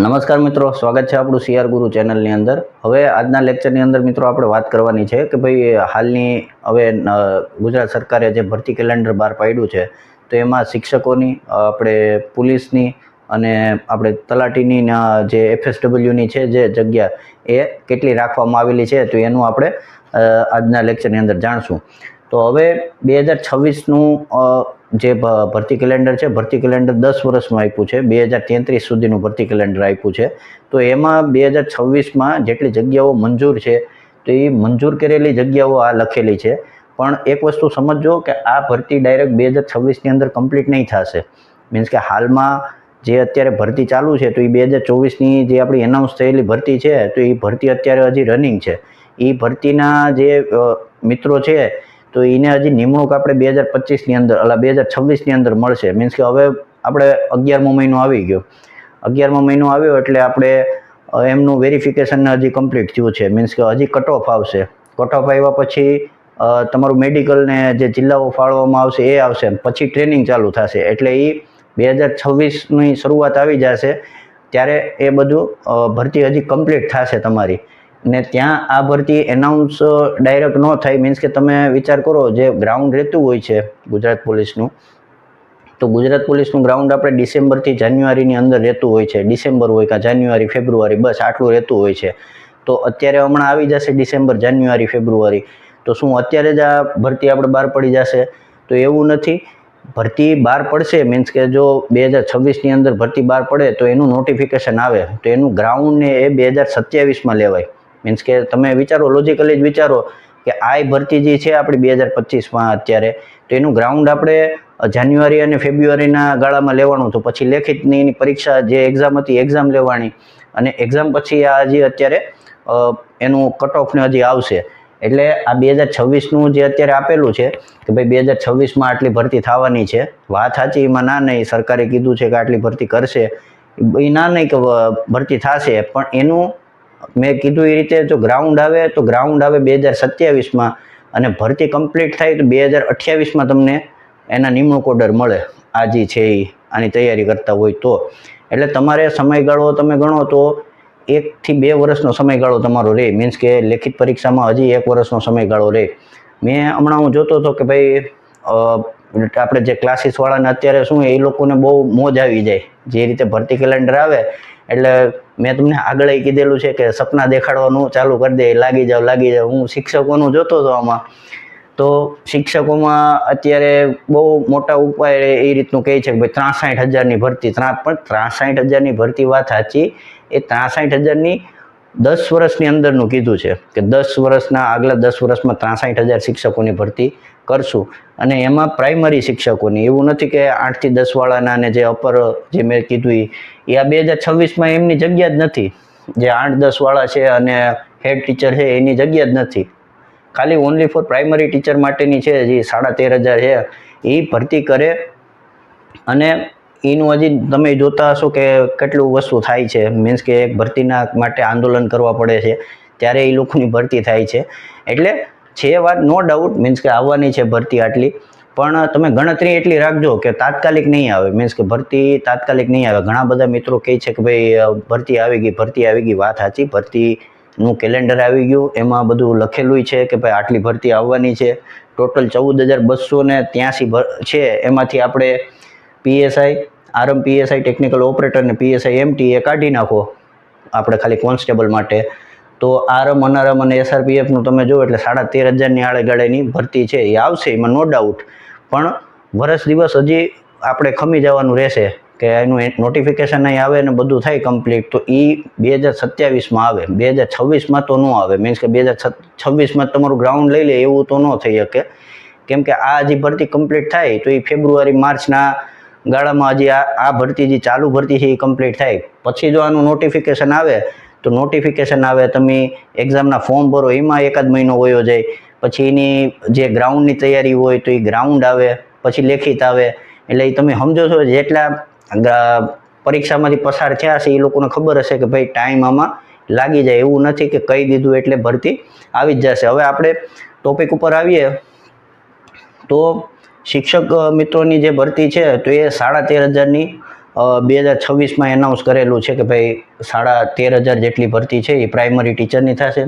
નમસ્કાર મિત્રો, સ્વાગત છે આપણું સીઆર ગુરુ ચેનલની અંદર। હવે આજના લેક્ચરની અંદર મિત્રો આપણે વાત કરવાની છે કે ભાઈ હાલની હવે ગુજરાત સરકારે જે ભરતી કેલેન્ડર બહાર પાડ્યું છે તો એમાં શિક્ષકોની, આપણે પોલીસની અને આપણે તલાટીની જે FSWની છે જે જગ્યા એ કેટલી રાખવામાં આવેલી છે તો એનું આપણે આજના લેક્ચરની અંદર જાણશું। તો હવે 2026નું જે ભરતી કેલેન્ડર છે, ભરતી કેલેન્ડર 10 વર્ષનું આપ્યું છે, 2033 સુધીનું ભરતી કેલેન્ડર આપ્યું છે। તો એમાં 2026માં જેટલી જગ્યાઓ મંજૂર છે તો એ મંજૂર કરેલી જગ્યાઓ આ લખેલી છે। પણ એક વસ્તુ સમજજો કે આ ભરતી ડાયરેક્ટ 2026ની અંદર કમ્પ્લીટ નહીં થશે। મીન્સ કે હાલમાં જે અત્યારે ભરતી ચાલુ છે તો એ 2024ની જે આપણી એનાઉન્સ થયેલી ભરતી છે તો એ ભરતી અત્યારે હજી રનિંગ છે। એ ભરતીના જે મિત્રો છે તો એને હજી નિમણૂક આપણે 2025ની અંદર 2026ની અંદર મળશે। મીન્સ કે હવે આપણે 11મો મહિનો આવી ગયો, 11મો મહિનો આવ્યો એટલે આપણે એમનું વેરિફિકેશન હજી કમ્પ્લીટ થયું છે। મીન્સ કે હજી કટ ઓફ આવશે, કટ ઓફ આવ્યા પછી તમારું મેડિકલને જે જિલ્લાઓ ફાળવવામાં આવશે એ આવશે, પછી ટ્રેનિંગ ચાલુ થશે। એટલે એ 2026ની શરૂઆત આવી જશે ત્યારે એ બધું ભરતી હજી કમ્પ્લીટ થશે તમારી, ને ત્યાં આ ભરતી એનાઉન્સ ડાયરેક્ટ ન થાય। મીન્સ કે તમે વિચાર કરો, જે ગ્રાઉન્ડ રહેતું હોય છે ગુજરાત પોલીસનું, તો ગુજરાત પોલીસનું ગ્રાઉન્ડ આપણે ડિસેમ્બરથી જાન્યુઆરીની અંદર રહેતું હોય છે। ડિસેમ્બર હોય કે જાન્યુઆરી, ફેબ્રુઆરી, બસ આટલું રહેતું હોય છે। તો અત્યારે હમણાં આવી જશે ડિસેમ્બર, જાન્યુઆરી, ફેબ્રુઆરી, તો શું અત્યારે જ આ ભરતી આપણે બહાર પડી જશે? તો એવું નથી, ભરતી બહાર પડશે। મીન્સ કે જો 2026ની અંદર ભરતી બહાર પડે તો એનું નોટિફિકેશન આવે તો એનું ગ્રાઉન્ડને એ 2027માં લેવાય। મીન્સ કે તમે વિચારો, લોજિકલી જ વિચારો કે આ ભરતી જે છે આપણી 2025માં અત્યારે, તો એનું ગ્રાઉન્ડ આપણે જાન્યુઆરી અને ફેબ્રુઆરીના ગાળામાં લેવાનું, તો પછી લેખિતની પરીક્ષા જે એક્ઝામ હતી એક્ઝામ લેવાની, અને એક્ઝામ પછી આ હજી અત્યારે એનું કટ ઓફને હજી આવશે। એટલે આ 2026નું જે અત્યારે આપેલું છે કે ભાઈ 2026માં આટલી ભરતી થવાની છે, વાત સાચી, એમાં ના નહીં, સરકારે કીધું છે કે આટલી ભરતી કરશે, એ ના નહીં કે ભરતી થશે, પણ એનું મેં કીધું એ રીતે જો ગ્રાઉન્ડ આવે તો ગ્રાઉન્ડ આવે 2027માં, અને ભરતી કમ્પ્લીટ થાય તો 2028માં તમને એના નિમણૂક ઓર્ડર મળે, આ જે છે એ આની તૈયારી કરતા હોય તો। એટલે તમારે સમયગાળો તમે ગણો તો 1 થી 2 વર્ષનો સમયગાળો તમારો રહે। મીન્સ કે લેખિત પરીક્ષામાં હજી 1 વર્ષનો સમયગાળો રહે। મેં હમણાં હું જોતો હતો કે ભાઈ આપણે જે ક્લાસીસવાળાને અત્યારે શું એ લોકોને બહુ મોજ આવી જાય, જે રીતે ભરતી કેલેન્ડર આવે એટલે મેં તમને આગળ કીધેલું છે કે સપના દેખાડવાનું ચાલુ કરી દે, લાગી જાઓ લાગી જાઓ। હું શિક્ષકોનું જોતો હતો આમાં, તો શિક્ષકોમાં અત્યારે બહુ મોટા ઉપાય એ રીતનું કહે છે કે ભાઈ 63,000ની ભરતી, પણ 63,000ની ભરતી વાત સાચી, એ 63,000ની 10 વર્ષની અંદરનું કીધું છે કે 10 વર્ષના આગલા 10 વર્ષમાં 63,000 શિક્ષકોની ભરતી કરશું, અને એમાં પ્રાઇમરી શિક્ષકોની, એવું નથી કે 8 થી 10 વાળાના ને જે અપર જે મેં કીધું એ આ 2026માં એમની જગ્યા જ નથી। જે 8-10 વાળા છે અને હેડ ટીચર છે એની જગ્યા જ નથી, ખાલી ઓનલી ફોર પ્રાઇમરી ટીચર માટેની છે, જે 13,500 છે એ ભરતી કરે। અને એનું હજી તમે જોતા હશો કે કેટલું વસ્તુ થાય છે। મીન્સ કે એક ભરતીના માટે આંદોલન કરવા પડે છે ત્યારે એ લોકોની ભરતી થાય છે। એટલે છે વાત નો ડાઉટ, મીન્સ કે આવવાની છે ભરતી આટલી, પણ તમે ગણતરી એટલી રાખજો કે તાત્કાલિક નહીં આવે। મીન્સ કે ભરતી તાત્કાલિક નહીં આવે। ઘણા બધા મિત્રો કહે છે કે ભાઈ ભરતી આવી ગઈ, ભરતી આવી ગઈ, વાત સાચી, ભરતીનું કેલેન્ડર આવી ગયું, એમાં બધું લખેલું છે કે ભાઈ આટલી ભરતી આવવાની છે। ટોટલ 14,283 છે, એમાંથી આપણે PSI, RMPSI ટેકનિકલ ઓપરેટર ને PSI MT એ કાઢી નાખો આપણે ખાલી કોન્સ્ટેબલ માટે, તો RM, અનારમ અને SRPFનું તમે જો એટલે 13,500ની આળેગાળેની ભરતી છે એ આવશે, એમાં નો ડાઉટ। પણ વર્ષ દિવસ હજી આપણે ખમી જવાનું રહેશે કે એનું નોટિફિકેશન અહીં આવે ને બધું થાય કમ્પ્લીટ, તો એ 2027માં આવે, 2026માં તો ન આવે। મીન્સ કે 2026માં તમારું ગ્રાઉન્ડ લઈ લે એવું તો ન થઈ શકે, કેમ કે આ હજી ભરતી કમ્પ્લીટ થાય તો એ ફેબ્રુઆરી માર્ચના ગાળામાં હજી આ ભરતી જે ચાલુ ભરતી છે એ કમ્પ્લીટ થાય, પછી જો આનું નોટિફિકેશન આવે તો નોટિફિકેશન આવે, તમે એક્ઝામના ફોર્મ ભરો, એમાં 1 મહિનો વયો જાય, પછી એની જે ગ્રાઉન્ડની તૈયારી હોય તો એ ગ્રાઉન્ડ આવે, પછી લેખિત આવે। એટલે એ તમે સમજો છો, જેટલા પરીક્ષામાંથી પસાર થયા છે એ લોકોને ખબર હશે કે ભાઈ ટાઈમ આમાં લાગી જાય, એવું નથી કે કહી દીધું એટલે ભરતી આવી જ જશે। હવે આપણે ટોપિક ઉપર આવીએ તો શિક્ષક મિત્રોની જે ભરતી છે તો એ 13,500ની 2026માં એનાઉન્સ કરેલું છે કે ભાઈ 13,500 જેટલી ભરતી છે એ પ્રાઇમરી ટીચરની થશે.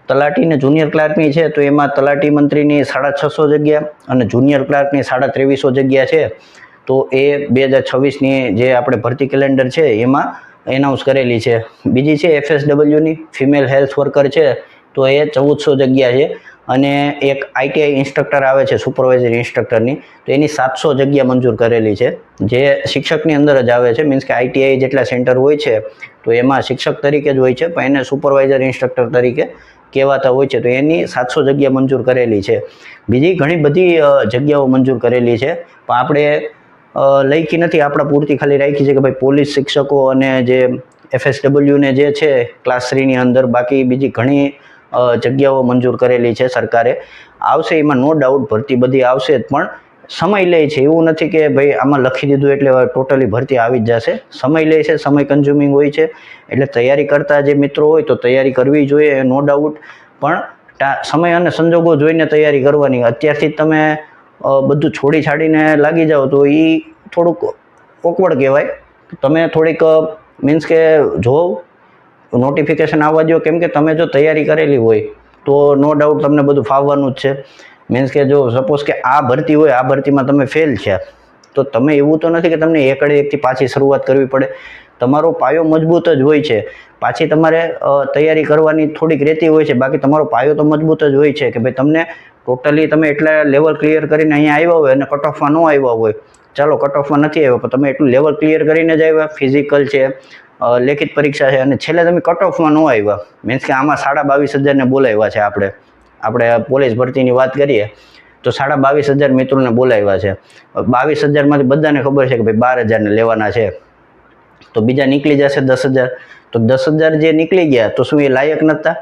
તલાટી ને જુનિયર ક્લાર્કની છે તો એમાં તલાટી મંત્રીની 650 જગ્યા અને જુનિયર ક્લાર્કની 2350 જગ્યા છે. તો એ 2026ની જે આપણે ભરતી કેલેન્ડર છે એમાં એનાઉન્સ કરેલી છે. બીજી છે FSWની ફિમેલ હેલ્થ વર્કર છે તો એ 1400 જગ્યા છે. અને એક ITI ઇન્સ્ટ્રક્ટર આવે છે સુપરવાઇઝર ઇન્સ્ટ્રક્ટરની, તો એની 700 જગ્યા મંજૂર કરેલી છે, જે શિક્ષકની અંદર જ આવે છે. મીન્સ કે ITI જેટલા સેન્ટર હોય છે તો એમાં શિક્ષક તરીકે જ હોય છે, પણ એને સુપરવાઇઝર ઇન્સ્ટ્રક્ટર તરીકે કહેવાતા હોય છે. તો એની 700 જગ્યા મંજૂર કરેલી છે. બીજી ઘણી બધી જગ્યાઓ મંજૂર કરેલી છે, પણ આપણે લખી નથી, આપણા પૂરતી ખાલી રાખી છે કે ભાઈ પોલીસ શિક્ષકો અને જે FSWને જે છે ક્લાસ 3ની અંદર. બાકી બીજી ઘણી જગ્યાઓ મંજૂર કરેલી છે સરકારે. આવશે એમાં નો ડાઉટ, ભરતી બધી આવશે જ, પણ સમય લે છે. એવું નથી કે ભાઈ આમાં લખી દીધું એટલે ટોટલી ભરતી આવી જ જશે. સમય લે છે, સમય કન્ઝ્યુમિંગ હોય છે. એટલે તૈયારી કરતા જે મિત્રો હોય તો તૈયારી કરવી જોઈએ, નો ડાઉટ, પણ સમય અને સંજોગો જોઈને તૈયારી કરવાની. અત્યારથી જ તમે બધું છોડી છાડીને લાગી જાઓ તો એ થોડુંક ઓકવર્ડ કહેવાય. તમે થોડીક મીન્સ કે જો નોટિફિકેશન આવવા દો, કેમ કે તમે જો તૈયારી કરેલી હોય તો નો ડાઉટ તમને બધું ફાવવાનું જ છે. મીન્સ કે જો સપોઝ કે આ ભરતી હોય, આ ભરતીમાં તમે ફેલ છે તો તમે એવું તો નથી કે તમને એકથી પાછી શરૂઆત કરવી પડે. તમારો પાયો મજબૂત જ હોય છે. પાછી તમારે તૈયારી કરવાની થોડીક રહેતી હોય છે, બાકી તમારો પાયો તો મજબૂત જ હોય છે કે ભાઈ તમને ટોટલી તમે એટલા લેવલ ક્લિયર કરીને અહીંયા આવ્યા હોય અને કટ ઓફમાં ન આવ્યા હોય, ચાલો કટ ઓફમાં નથી આવ્યા પણ તમે એટલું લેવલ ક્લિયર કરીને જ આવ્યા, ફિઝિકલ છે, લેખિત પરીક્ષા છે, અને છેલ્લે તમે કટ ઓફમાં ન આવ્યા. મીન્સ કે આમાં 22,500ને બોલાવ્યા છે. આપણે પોલીસ ભરતીની વાત કરીએ તો 22,500 મિત્રોને બોલાવ્યા છે. 22,000માંથી બધાને ખબર છે કે ભાઈ 12,000ને લેવાના છે, તો બીજા નીકળી જશે 10,000. તો 10,000 જે નીકળી ગયા તો શું એ લાયક નહોતા?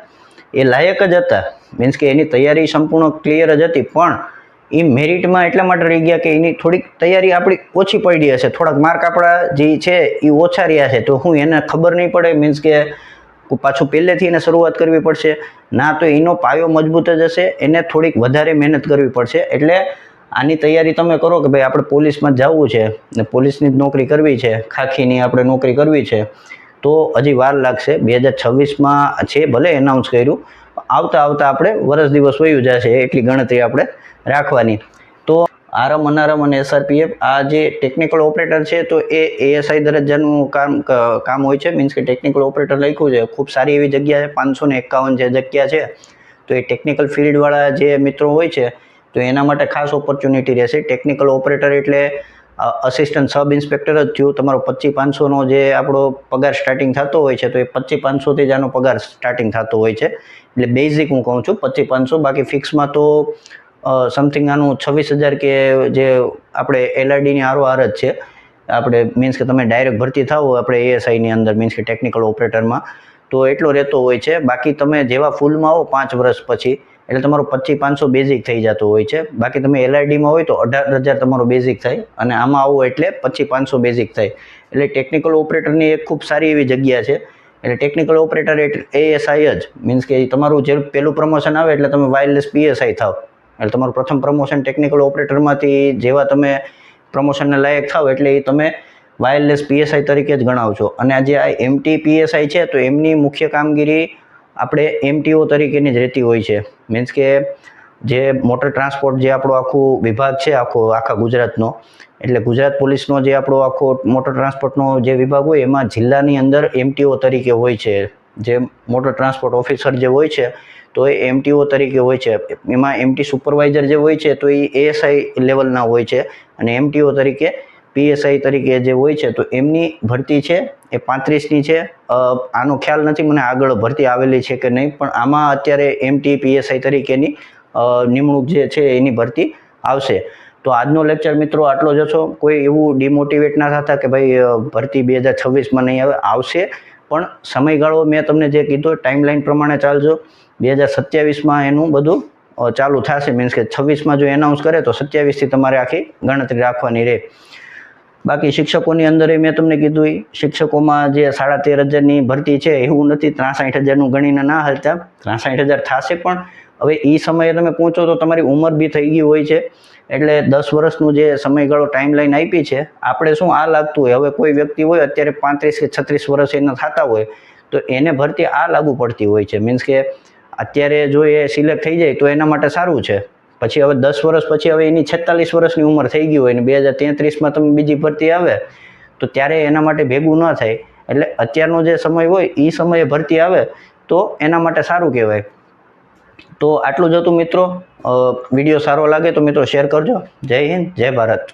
એ લાયક જ હતા. મીન્સ કે એની તૈયારી સંપૂર્ણ ક્લિયર જ હતી, પણ એ મેરિટમાં એટલા માટે રહી ગયા કે એની થોડીક તૈયારી આપણી ઓછી પડી હશે, થોડાક માર્ક આપણા જે છે એ ઓછા રહ્યા છે. તો હું એને ખબર નહીં પડે, મીન્સ કે પાછું પહેલેથી એને શરૂઆત કરવી પડશે ના, તો એનો પાયો મજબૂત જ હશે, એને થોડીક વધારે મહેનત કરવી પડશે. એટલે આની તૈયારી તમે કરો કે ભાઈ આપણે પોલીસમાં જવું છે ને પોલીસની જ નોકરી કરવી છે, ખાખીની આપણે નોકરી કરવી છે, તો હજી વાર લાગશે. 2026માં છે, ભલે એનાઉન્સ કર્યું, આવતા આપણે વર્ષ દિવસ વયું જશે એટલી ગણતરી આપણે રાખવાની. તો આરએમ, અનારમ અને SRPF આ જે ટેકનિકલ ઓપરેટર છે તો એ ASI દરજ્જાનું કામ હોય છે. મીન્સ કે ટેકનિકલ ઓપરેટર લખ્યું છે, ખૂબ સારી એવી જગ્યા છે, 551 જે જગ્યા છે. તો એ ટેકનિકલ ફિલ્ડવાળા જે મિત્રો હોય છે તો એના માટે ખાસ ઓપોર્ચ્યુનિટી રહેશે. ટેકનિકલ ઓપરેટર એટલે અસિસ્ટન્ટ સબ ઇન્સ્પેક્ટર જ થયું. તમારો 25,500નો જે આપણો પગાર સ્ટાર્ટિંગ થતો હોય છે, તો એ 25,500થી જ આનો પગાર સ્ટાર્ટિંગ થતો હોય છે. એટલે બેઝિક હું કહું છું 25,500. બાકી ફિક્સમાં તો સમથિંગ આનું 26,000 કે જે આપણે LRDની આરોહાર જ છે. આપણે મીન્સ કે તમે ડાયરેક્ટ ભરતી થાઓ આપણે ASIની અંદર, મીન્સ કે ટેકનિકલ ઓપરેટરમાં, તો એટલો રહેતો હોય છે. બાકી તમે જેવા ફૂલમાં આવો 5 વર્ષ પછી એટલે તમારો 25,500 બેઝિક થઈ જતો હોય છે. બાકી તમે LRDમાં હોય તો 18,000 તમારો બેઝિક થાય, અને આમાં આવો એટલે 25,500 બેઝિક થાય. એટલે ટેકનિકલ ઓપરેટરની એક ખૂબ સારી એવી જગ્યા છે. એટલે ટેકનિકલ ઓપરેટર એટલે ASI જ, મીન્સ કે તમારું જે પહેલું પ્રમોશન આવે એટલે તમે વાયરલેસ PSI થાવ. એટલે તમારું પ્રથમ પ્રમોશન ટેકનિકલ ઓપરેટરમાંથી જેવા તમે પ્રમોશનને લાયક થાવ એટલે એ તમે વાયરલેસ PSI તરીકે જ ગણાવશો. અને આ જે MT PSI છે તો એમની મુખ્ય કામગીરી આપણે MTO તરીકેની જ રહેતી હોય છે. મીન્સ કે જે મોટર ટ્રાન્સપોર્ટ જે આપણો આખું વિભાગ છે આખા ગુજરાતનો, એટલે ગુજરાત પોલીસનો જે આપણો આખો મોટર ટ્રાન્સપોર્ટનો જે વિભાગ હોય એમાં જિલ્લાની અંદર MTO તરીકે હોય છે. જે મોટર ટ્રાન્સપોર્ટ ઓફિસર જે હોય છે તો એ MTO તરીકે હોય છે. એમાં MT સુપરવાઇઝર જે હોય છે તો એ ASI લેવલના હોય છે, અને MTO તરીકે PSI તરીકે જે હોય છે તો એમની ભરતી છે એ 35ની છે. આનો ખ્યાલ નથી મને આગળ ભરતી આવેલી છે કે નહીં, પણ આમાં અત્યારે MT PSI તરીકેની નિમણૂક જે છે એની ભરતી આવશે. તો આજનો લેક્ચર મિત્રો આટલો જ હતો. કોઈ એવું ડિમોટિવેટ ના થતા કે ભાઈ ભરતી 2026માં નહીં આવે, આવશે, પણ સમયગાળો મેં તમને જે કીધું ટાઈમલાઈન પ્રમાણે ચાલજો. 2027માં એનું બધું ચાલુ થશે. મીન્સ કે 26માં જો એનાઉન્સ કરે તો 27થી તમારે આખી ગણતરી રાખવાની રહે. બાકી શિક્ષકોની અંદર મેં તમને કીધું શિક્ષકોમાં જે 13,500ની ભરતી છે એવું નથી 63,000નું ગણીને ના હાલતા. 63,000 થશે, પણ હવે એ સમયે તમે પહોંચો તો તમારી ઉંમર બી થઈ ગઈ હોય છે. એટલે 10 વર્ષનું જે સમયગાળો ટાઈમલાઈન આપી છે, આપણે શું આ લાગતું હોય, હવે કોઈ વ્યક્તિ હોય અત્યારે 35 કે 36 વર્ષ એના થતા હોય તો એને ભરતી આ લાગુ પડતી હોય છે. મીન્સ કે અત્યારે જો એ સિલેક્ટ થઈ જાય તો એના માટે સારું છે. પછી હવે 10 વર્ષ પછી હવે એની 46 વર્ષની ઉંમર થઈ ગઈ હોય ને 2033માં તમે બીજી ભરતી આવે તો ત્યારે એના માટે ભેગું ન થાય. એટલે અત્યારનો જે સમય હોય એ સમયે ભરતી આવે તો એના માટે સારું કહેવાય. તો આટલું જ હતું મિત્રો. વિડીયો સારો લાગે તો મિત્રો શેર કરજો. જય હિન્દ, જય ભારત.